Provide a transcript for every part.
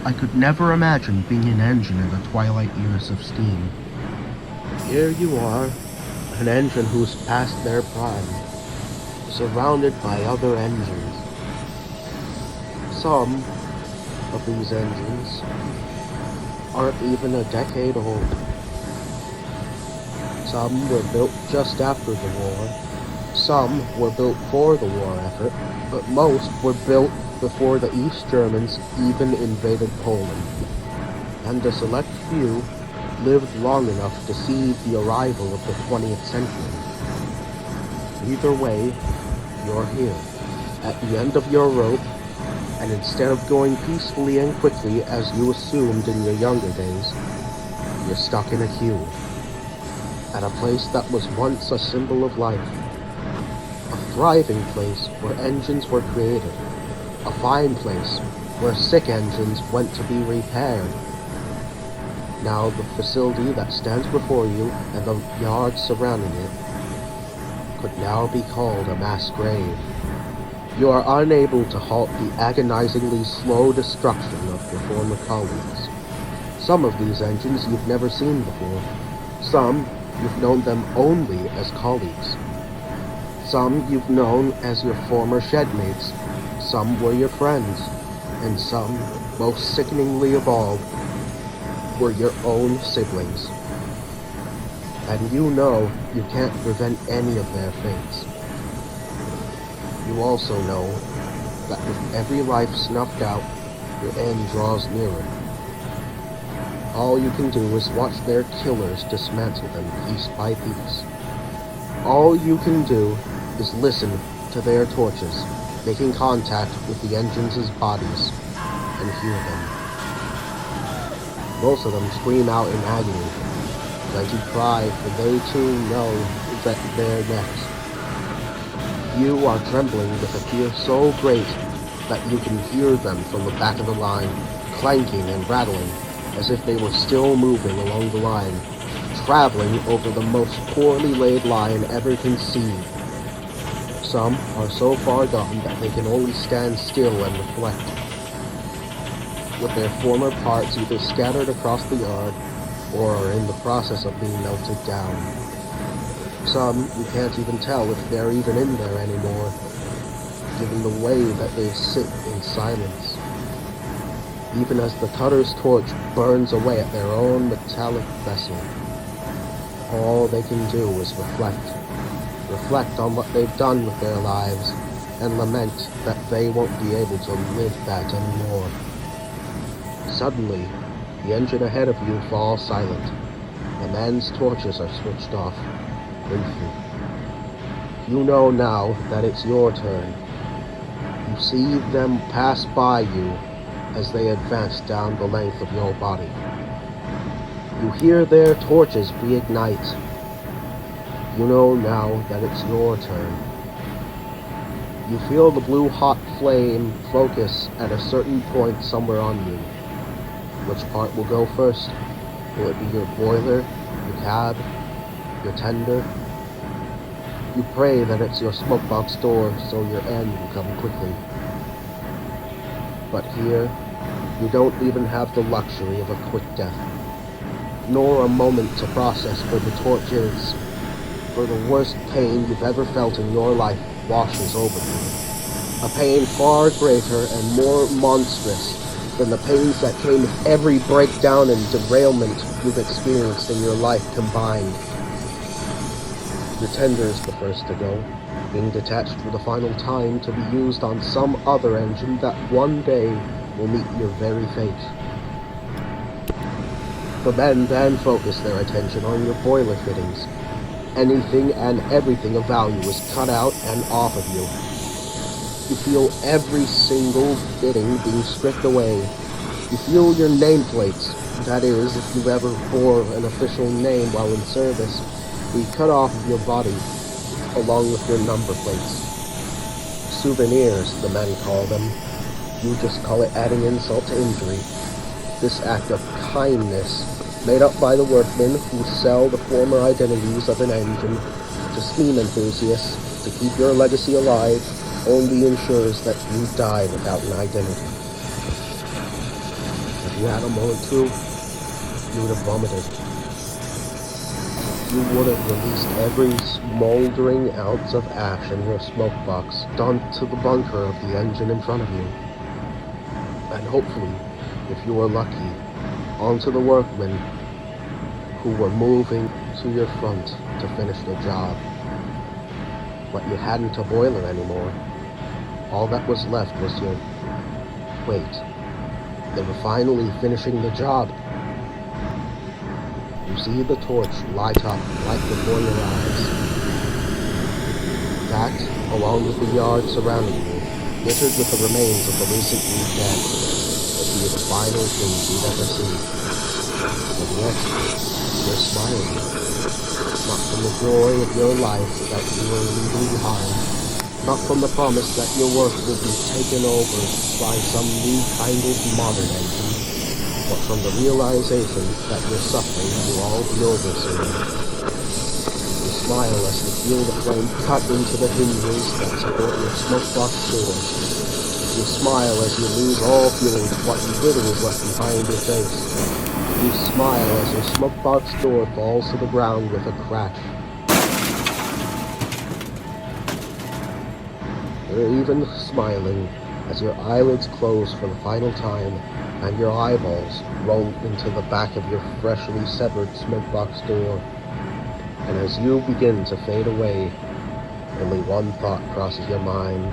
I could never imagine being an engine in the twilight years of steam. Here you are, an engine who's past their prime, surrounded by other engines. Some of these engines aren't even a decade old. Some were built just after the war. Some were built for the war effort, but most were built before the East Germans even invaded Poland. And a select few lived long enough to see the arrival of the 20th century. Either way, you're here, at the end of your rope, and instead of going peacefully and quickly as you assumed in your younger days, you're stuck in a queue, at a place that was once a symbol of life, a thriving place where engines were created, a fine place where sick engines went to be repaired. Now the facility that stands before you and the yard surrounding it could now be called a mass grave. You are unable to halt the agonizingly slow destruction of your former colleagues. Some of these engines you've never seen before. Some you've known them only as colleagues. Some you've known as your former shedmates. Some were your friends. And some, most sickeningly of all, were your own siblings. And you know you can't prevent any of their fates. You also know that with every life snuffed out, your end draws nearer. All you can do is watch their killers dismantle them piece by piece. All you can do is listen to their torches, making contact with the engines' bodies, and hear them. Most of them scream out in agony, plenty cry, for they too know that they're next. You are trembling with a fear so great that you can hear them from the back of the line, clanking and rattling, as if they were still moving along the line, traveling over the most poorly laid line ever conceived. Some are so far gone that they can only stand still and reflect, with their former parts either scattered across the yard or are in the process of being melted down. Some you can't even tell if they're even in there anymore, given the way that they sit in silence, even as the cutter's torch burns away at their own metallic vessel. All they can do is reflect on what they've done with their lives, and lament that they won't be able to live that anymore. Suddenly, the engine ahead of you falls silent. The men's torches are switched off, briefly. You know now that it's your turn. You see them pass by you as they advance down the length of your body. You hear their torches reignite. You know now that it's your turn. You feel the blue hot flame focus at a certain point somewhere on you. Which part will go first? Will it be your boiler, your cab, your tender? You pray that it's your smokebox door so your end will come quickly. But here, you don't even have the luxury of a quick death, nor a moment to process where the torch is, for the worst pain you've ever felt in your life washes over you. A pain far greater and more monstrous than the pains that came with every breakdown and derailment you've experienced in your life combined. Your tender is the first to go, being detached for the final time to be used on some other engine that one day will meet your very fate. The men then focus their attention on your boiler fittings. Anything and everything of value is cut out and off of you. You feel every single fitting being stripped away. You feel your nameplates, that is, if you ever bore an official name while in service, be cut off of your body, along with your number plates. Souvenirs, the men call them. You just call it adding insult to injury. This act of kindness, made up by the workmen who sell the former identities of an engine to steam enthusiasts to keep your legacy alive, only ensures that you die without an identity. If you had a moment to, you would have vomited. You would have released every smoldering ounce of ash in your smoke box onto the bunker of the engine in front of you. And hopefully, if you were lucky, onto the workmen who were moving to your front to finish the job. But you hadn't a boiler anymore. All that was left was your... Wait. They were finally finishing the job. You see the torch light up right before your eyes. That, along with the yard surrounding you, littered with the remains of the recently dead, would be the final thing you'd ever see. And yet, you're smiling. Not from the joy of your life that you were leaving behind, not from the promise that your work will be taken over by some new kind of modern engine, but from the realization that your suffering will all be over soon. You smile as you feel the flame cut into the hinges that support your smoke box door. You smile as you lose all feeling of what little is left behind your face. You smile as your smoke box door falls to the ground with a crash. You're even smiling as your eyelids close for the final time and your eyeballs roll into the back of your freshly severed smoke box door. And as you begin to fade away, only one thought crosses your mind.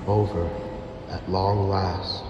Over at long last.